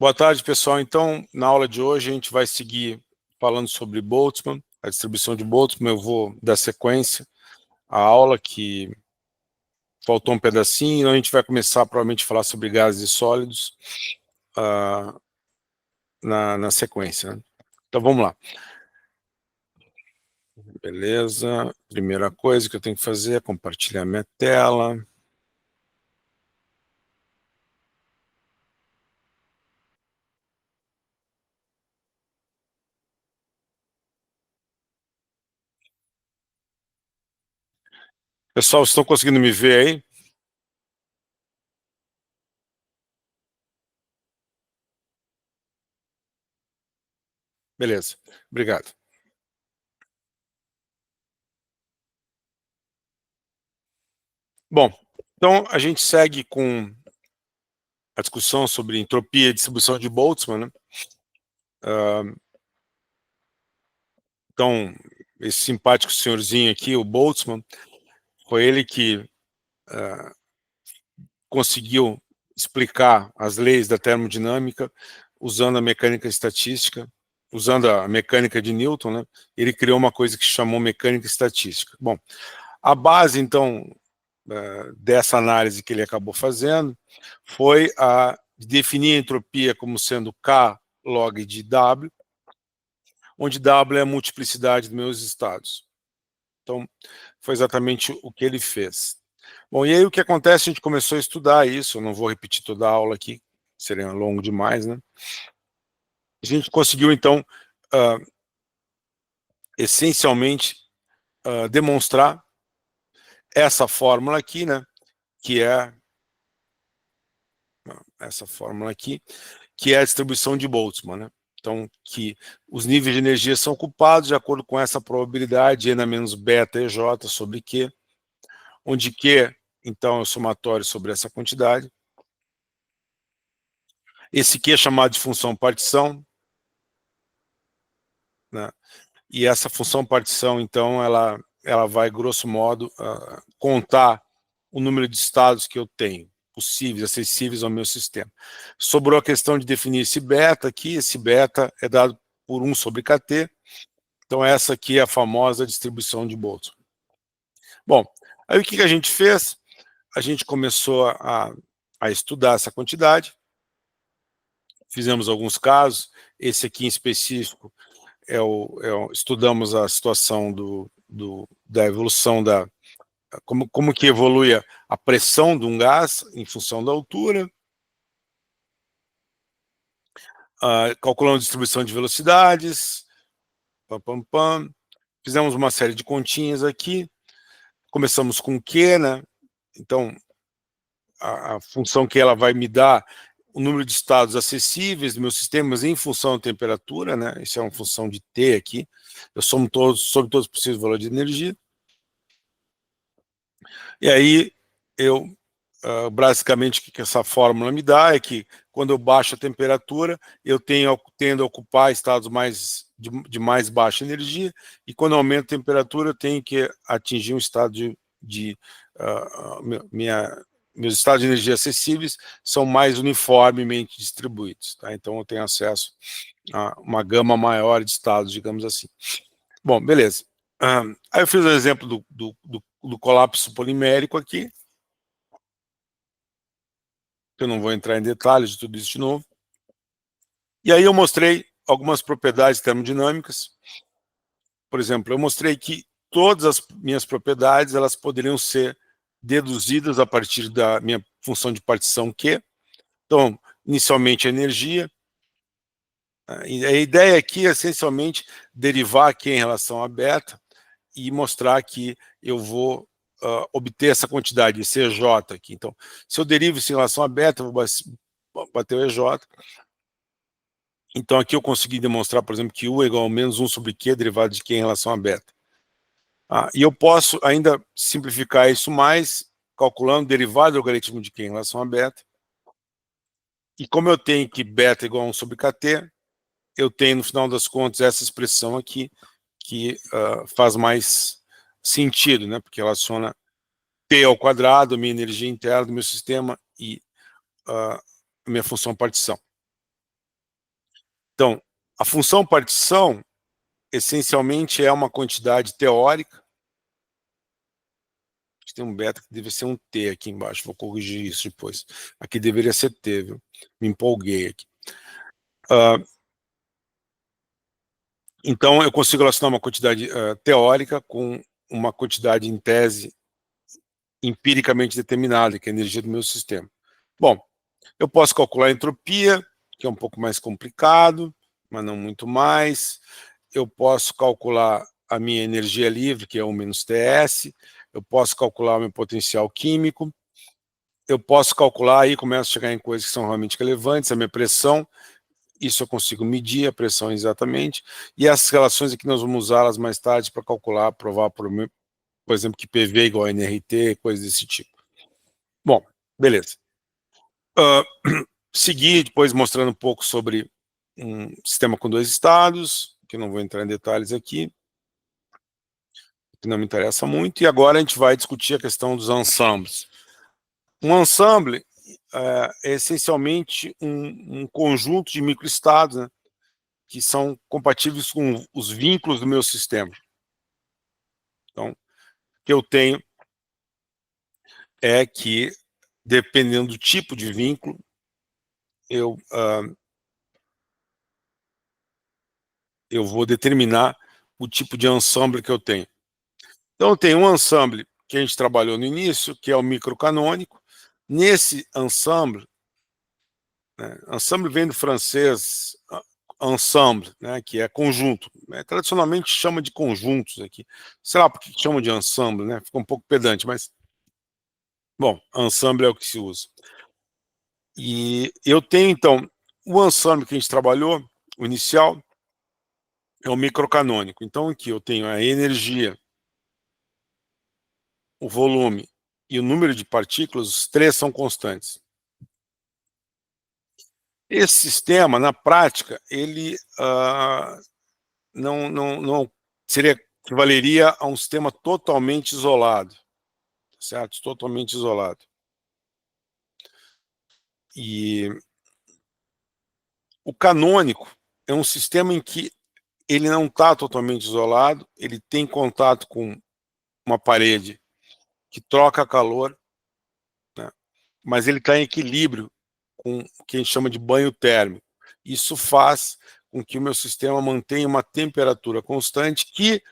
Boa tarde, pessoal. Então, na aula de hoje, a gente vai seguir falando sobre Boltzmann, a distribuição de Boltzmann. Eu vou dar sequência à aula, que faltou um pedacinho, então a gente vai começar provavelmente a falar sobre gases e sólidos na sequência, né? Então, vamos lá. Beleza. Primeira coisa que eu tenho que fazer é compartilhar minha tela. Pessoal, vocês estão conseguindo me ver aí? Beleza. Obrigado. Bom, então a gente segue com a discussão sobre entropia e distribuição de Boltzmann, né? Então, esse simpático senhorzinho aqui, o Boltzmann, foi ele que conseguiu explicar as leis da termodinâmica usando a mecânica estatística, usando a mecânica de Newton, né? Ele criou uma coisa que chamou mecânica estatística. Bom, a base, então, dessa análise que ele acabou fazendo foi a definir a entropia como sendo K log de W, onde W é a multiplicidade dos meus estados. Então, foi exatamente o que ele fez. Bom, e aí o que acontece, a gente começou a estudar isso, eu não vou repetir toda a aula aqui, seria longo demais, né? A gente conseguiu, então, essencialmente, demonstrar essa fórmula aqui, né? Que é essa fórmula aqui, que é a distribuição de Boltzmann, né? Então, que os níveis de energia são ocupados de acordo com essa probabilidade, N menos beta EJ sobre Q, onde Q, então, é o somatório sobre essa quantidade. Esse Q é chamado de função partição, né? E essa função partição, então, ela vai, grosso modo, contar o número de estados que eu tenho, possíveis, acessíveis ao meu sistema. Sobrou a questão de definir esse beta aqui, esse beta é dado por 1 sobre Kt, então essa aqui é a famosa distribuição de Boltzmann. Bom, aí o que a gente fez? A gente começou a estudar essa quantidade, fizemos alguns casos, esse aqui em específico, estudamos a situação da evolução como que evolui a pressão de um gás em função da altura, calculando a distribuição de velocidades, fizemos uma série de continhas aqui, começamos com Q, né? Então, a função que ela vai me dar o número de estados acessíveis dos meus sistemas em função da temperatura, né? Isso é uma função de T aqui. Eu somo sobre todos os possíveis valores de energia. E aí, basicamente, o que essa fórmula me dá é que, quando eu baixo a temperatura, eu tendo a ocupar estados de mais baixa energia, e quando eu aumento a temperatura, eu tenho que atingir um estado meus estados de energia acessíveis são mais uniformemente distribuídos, tá? Então eu tenho acesso a uma gama maior de estados, digamos assim. Bom, beleza. Aí eu fiz o exemplo do colapso polimérico aqui. Eu não vou entrar em detalhes de tudo isso de novo. E aí eu mostrei algumas propriedades termodinâmicas. Por exemplo, eu mostrei que todas as minhas propriedades elas poderiam ser deduzidas a partir da minha função de partição Q. Então, inicialmente a energia. A ideia aqui é essencialmente derivar Q em relação a beta e mostrar que eu vou obter essa quantidade, esse EJ aqui. Então, se eu derivo isso em relação a beta, eu vou bater o EJ. Então, aqui eu consegui demonstrar, por exemplo, que U é igual a menos 1 sobre Q, derivado de Q em relação a beta. E eu posso ainda simplificar isso mais, calculando o derivado do logaritmo de Q em relação a beta. E como eu tenho que beta é igual a 1 sobre Kt, eu tenho, no final das contas, essa expressão aqui, que faz mais sentido, né? Porque relaciona P ao quadrado, a minha energia interna do meu sistema, e a minha função partição. Então, a função partição, essencialmente, é uma quantidade teórica. Tem um beta que deve ser um T aqui embaixo, vou corrigir isso depois. Aqui deveria ser T, viu? Me empolguei aqui. Então, eu consigo relacionar uma quantidade teórica com uma quantidade, em tese, empiricamente determinada, que é a energia do meu sistema. Bom, eu posso calcular a entropia, que é um pouco mais complicado, mas não muito mais. Eu posso calcular a minha energia livre, que é 1 menos TS. Eu posso calcular o meu potencial químico. Eu posso calcular, aí começo a chegar em coisas que são realmente relevantes, a minha pressão. Isso eu consigo medir a pressão exatamente. E essas relações aqui nós vamos usá-las mais tarde para calcular, provar, por exemplo, que PV é igual a NRT, coisas desse tipo. Bom, beleza. Seguir depois mostrando um pouco sobre um sistema com 2 estados, que eu não vou entrar em detalhes aqui, que não me interessa muito, e agora a gente vai discutir a questão dos ensembles. Um ensemble é essencialmente um conjunto de microestados, né, que são compatíveis com os vínculos do meu sistema. Então, o que eu tenho é que, dependendo do tipo de vínculo, eu vou determinar o tipo de ensemble que eu tenho. Então, eu tenho um ensemble que a gente trabalhou no início, que é o microcanônico. Nesse ensemble, né, ensemble vem do francês ensemble, né, que é conjunto. Tradicionalmente chama de conjuntos aqui. Sei lá por que chama de ensemble, né? Fica um pouco pedante, mas... Bom, ensemble é o que se usa. E eu tenho, então, o ensemble que a gente trabalhou, o inicial, é o microcanônico. Então, aqui eu tenho a energia, o volume e o número de partículas, os três são constantes. Esse sistema, na prática, ele não equivaleria a um sistema totalmente isolado, certo? Totalmente isolado. E o canônico é um sistema em que ele não está totalmente isolado, ele tem contato com uma parede que troca calor, né? Mas ele está em equilíbrio com o que a gente chama de banho térmico. Isso faz com que o meu sistema mantenha uma temperatura constante, que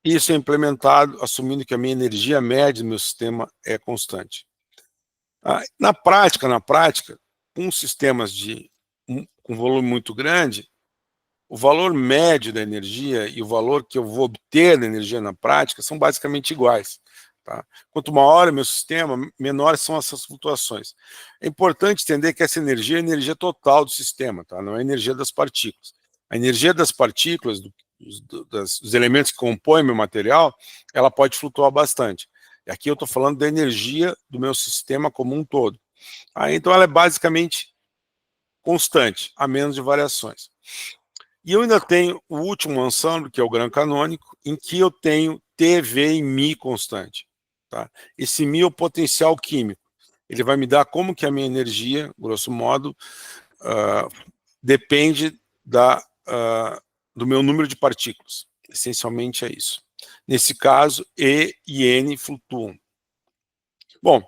isso é implementado assumindo que a minha energia média do meu sistema é constante. Na prática, com sistemas com volume muito grande, o valor médio da energia e o valor que eu vou obter da energia na prática são basicamente iguais. Tá? Quanto maior é o meu sistema, menores são essas flutuações. É importante entender que essa energia é a energia total do sistema, tá? Não é a energia das partículas. A energia das partículas, dos elementos que compõem meu material, ela pode flutuar bastante. E aqui eu estou falando da energia do meu sistema como um todo. Então ela é basicamente constante, a menos de variações. E eu ainda tenho o último ensemble, que é o grão canônico, em que eu tenho TV em Mi constante. Tá? Esse Mi é o potencial químico. Ele vai me dar como que a minha energia, grosso modo, depende do meu número de partículas. Essencialmente é isso. Nesse caso, E e N flutuam. Bom,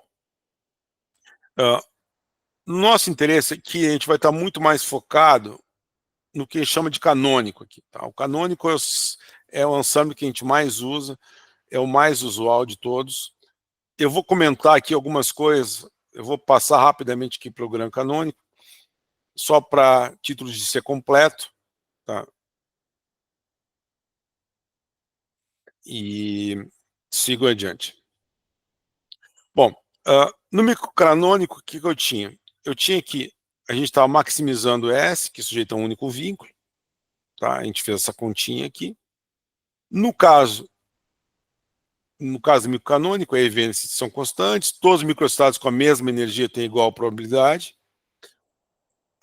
nosso interesse aqui, a gente vai estar muito mais focado no que chama de canônico aqui. Tá? O canônico é o ensemble que a gente mais usa, é o mais usual de todos. Eu vou comentar aqui algumas coisas, eu vou passar rapidamente aqui para o grão canônico, só para títulos de ser completo, tá? E sigo adiante. Bom, no microcanônico, o que eu tinha? Eu tinha que, a gente estava maximizando S, que sujeita a um único vínculo, tá? A gente fez essa continha aqui. No caso microcanônico, a EV são constantes, todos os microestados com a mesma energia têm igual probabilidade.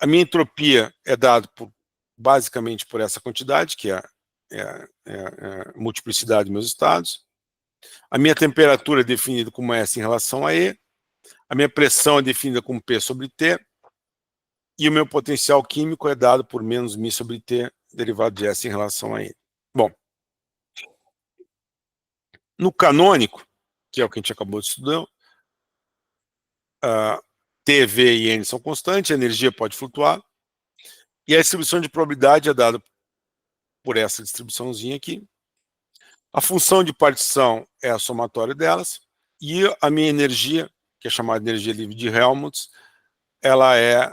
A minha entropia é dada basicamente por essa quantidade, que é a multiplicidade dos meus estados. A minha temperatura é definida como S em relação a E. A minha pressão é definida como P sobre T. e o meu potencial químico é dado por menos μ sobre T, derivado de S em relação a N. Bom, no canônico, que é o que a gente acabou de estudar, T, V e N são constantes, a energia pode flutuar, e a distribuição de probabilidade é dada por essa distribuiçãozinha aqui. A função de partição é a somatória delas, e a minha energia, que é chamada de energia livre de Helmholtz, ela é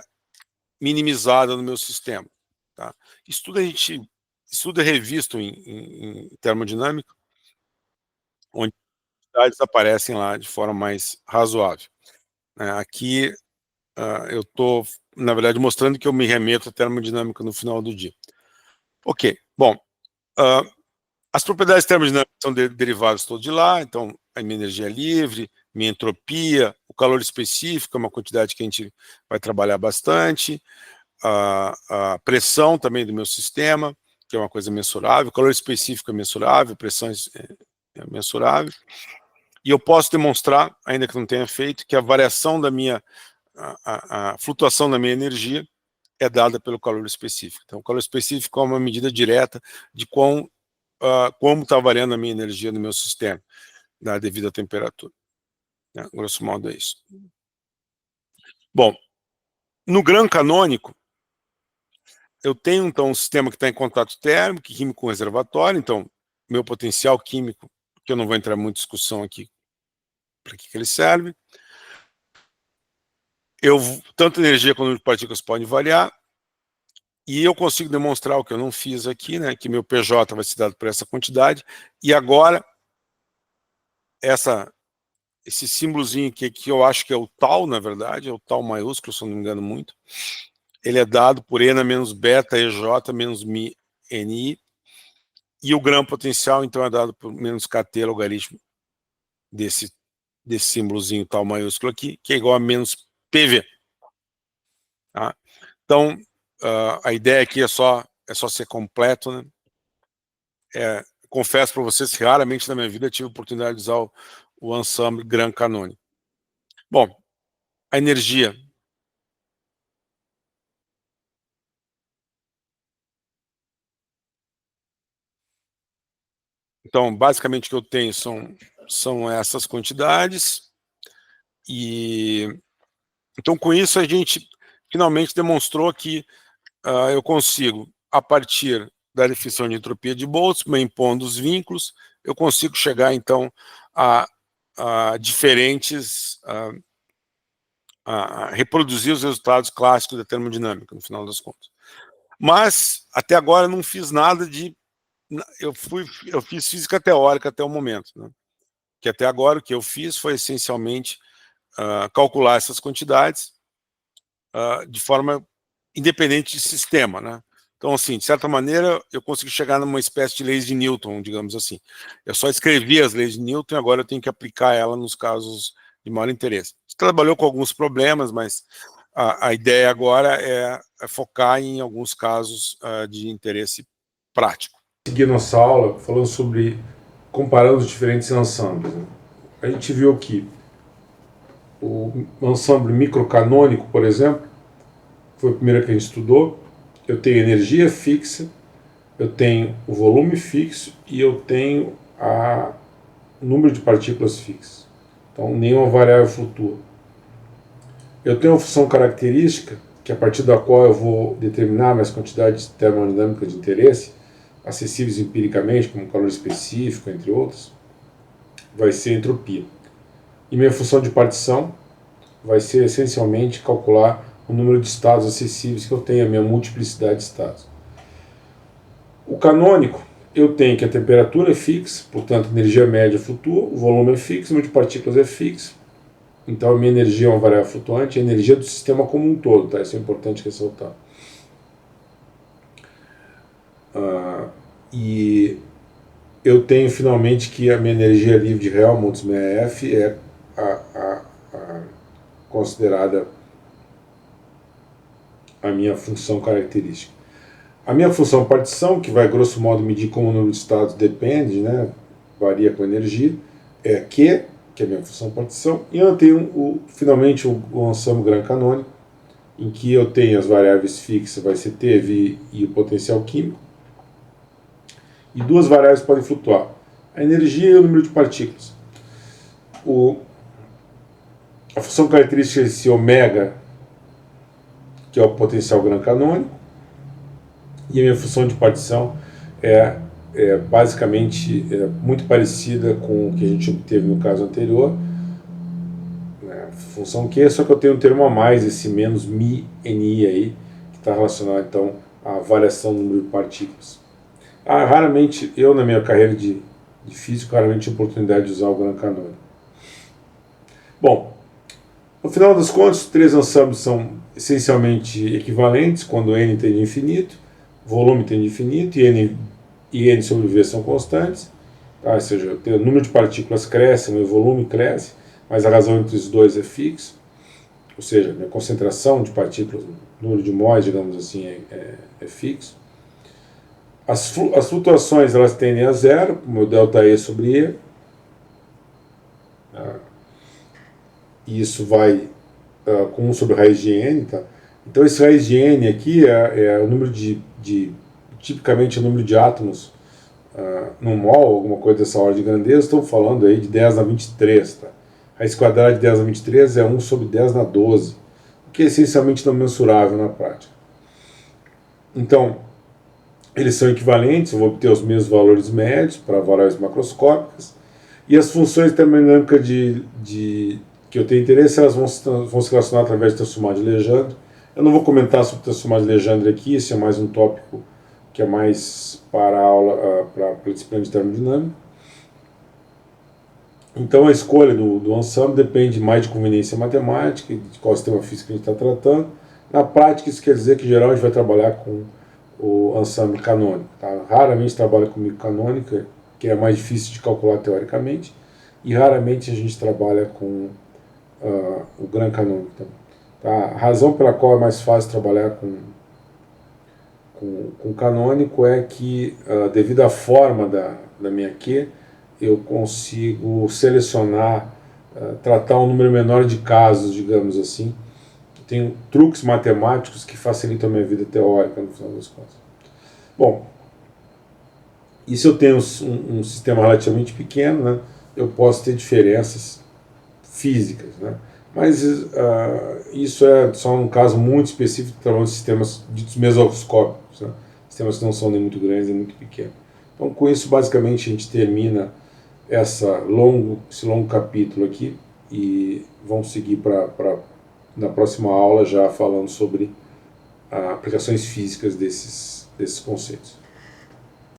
minimizada no meu sistema. Tá? Isso tudo a gente estuda revisto em termodinâmica, onde as quantidades aparecem lá de forma mais razoável. Aqui eu estou, na verdade, mostrando que eu me remeto à termodinâmica no final do dia. Ok, bom, as propriedades termodinâmicas são derivadas todas de lá, então a minha energia é livre, minha entropia, o calor específico é uma quantidade que a gente vai trabalhar bastante, a pressão também do meu sistema, que é uma coisa mensurável, o calor específico é mensurável, a pressão é mensurável, e eu posso demonstrar, ainda que não tenha feito, que a variação da minha, a flutuação da minha energia é dada pelo calor específico. Então, o calor específico é uma medida direta de como está variando a minha energia no meu sistema, devido à temperatura. Grosso modo é isso. Bom, no grão canônico, eu tenho, então, um sistema que está em contato térmico, químico com reservatório, então, meu potencial químico, que eu não vou entrar em muita discussão aqui, para que ele serve. Tanto energia quanto número de partículas podem variar, e eu consigo demonstrar o que eu não fiz aqui, né, que meu PJ vai ser dado por essa quantidade, e agora, esse símbolozinho aqui, que eu acho que é o tal, na verdade, é o tal maiúsculo, se eu não me engano muito, ele é dado por N menos beta EJ menos mi NI, e o grão potencial, então, é dado por menos KT logaritmo desse símbolozinho tal maiúsculo aqui, que é igual a menos PV. Tá? Então, a ideia aqui é só ser completo, né? Confesso para vocês que raramente na minha vida tive a oportunidade de usar o ensemble Gran Canônico. Bom, a energia. Então, basicamente, o que eu tenho são essas quantidades, e então, com isso, a gente finalmente demonstrou que eu consigo, a partir da definição de entropia de Boltzmann, impondo os vínculos, eu consigo chegar, então, a diferentes, a reproduzir os resultados clássicos da termodinâmica, no final das contas. Mas, até agora, eu não fiz nada de... Eu fiz física teórica até o momento, né? Que até agora o que eu fiz foi, essencialmente, calcular essas quantidades de forma independente de sistema, né? Então, assim, de certa maneira, eu consegui chegar numa espécie de leis de Newton, digamos assim. Eu só escrevi as leis de Newton e agora eu tenho que aplicar ela nos casos de maior interesse. Você trabalhou com alguns problemas, mas a ideia agora é focar em alguns casos de interesse prático. Seguir nossa aula falando sobre comparando os diferentes ensembles, né? A gente viu que o ensemble microcanônico, por exemplo, foi o primeiro que a gente estudou. Eu tenho energia fixa, eu tenho o volume fixo e eu tenho o número de partículas fixas. Então, nenhuma variável flutua. Eu tenho uma função característica, que a partir da qual eu vou determinar minhas quantidades termodinâmicas de interesse, acessíveis empiricamente, como calor específico, entre outros, vai ser a entropia. E minha função de partição vai ser essencialmente calcular o número de estados acessíveis que eu tenho, a minha multiplicidade de estados. O canônico, eu tenho que a temperatura é fixa, portanto a energia média flutua, o volume é fixo, o número de partículas é fixo, então a minha energia é uma variável flutuante, a energia do sistema como um todo, tá? Isso é importante ressaltar. E eu tenho finalmente que a minha energia livre de Helmholtz, minha F, é considerada a minha função característica. A minha função partição, que vai grosso modo medir como o número de estados depende, né, varia com a energia, é Q, que é a minha função partição, e eu tenho finalmente o ensemble Gran Canônico, em que eu tenho as variáveis fixas, vai ser T, V e o potencial químico, e duas variáveis podem flutuar: a energia e o número de partículas. A função característica desse ômega, que é o potencial Gran canônico, e a minha função de partição é basicamente muito parecida com o que a gente obteve no caso anterior, né? Função Q, só que eu tenho um termo a mais, esse menos mi ni aí, que está relacionado então à variação do número de partículas. Raramente, eu na minha carreira de físico, raramente tive oportunidade de usar o Gran canônico. Bom, no final das contas, os três ensembles são essencialmente equivalentes quando n tende a infinito, volume tende a infinito e n sobre v são constantes, tá? Ou seja, o número de partículas cresce, o volume cresce, mas a razão entre os dois é fixa, ou seja, a concentração de partículas, o número de mols, digamos assim, é fixo. As flutuações elas tendem a zero, como o ΔE sobre E, tá? E isso vai com 1 sobre raiz de n, tá? Então esse raiz de n aqui é o número tipicamente o número de átomos num mol, alguma coisa dessa ordem de grandeza. Estamos falando aí de 10 na 23, tá? Raiz quadrada de 10 na 23 é 1 sobre 10 na 12, o que é essencialmente não mensurável na prática. Então, eles são equivalentes, eu vou obter os mesmos valores médios para variáveis macroscópicas, e as funções termodinâmicas que eu tenho interesse, elas vão se relacionar através do transformado de Legendre. Eu não vou comentar sobre o transformado de Legendre aqui, esse é mais um tópico que é mais para a aula, para a disciplina de termodinâmica. Então a escolha do ensemble depende mais de conveniência matemática, de qual sistema físico a gente está tratando. Na prática, isso quer dizer que, em geral, a gente vai trabalhar com o ensemble canônico. Tá? Raramente trabalha com microcanônica, que é mais difícil de calcular teoricamente, e raramente a gente trabalha com o Gran canônico também. Tá? A razão pela qual é mais fácil trabalhar com canônico é que, devido à forma da minha Q, eu consigo selecionar, tratar um número menor de casos, digamos assim. Tenho truques matemáticos que facilitam a minha vida teórica, no final das contas. Bom, e se eu tenho um sistema relativamente pequeno, né, eu posso ter diferenças físicas, né? Mas isso é só um caso muito específico, trabalhando de sistemas ditos mesoscópicos, né? Sistemas que não são nem muito grandes nem muito pequenos. Então, com isso, basicamente, a gente termina esse longo capítulo aqui e vamos seguir na próxima aula já falando sobre aplicações físicas desses conceitos.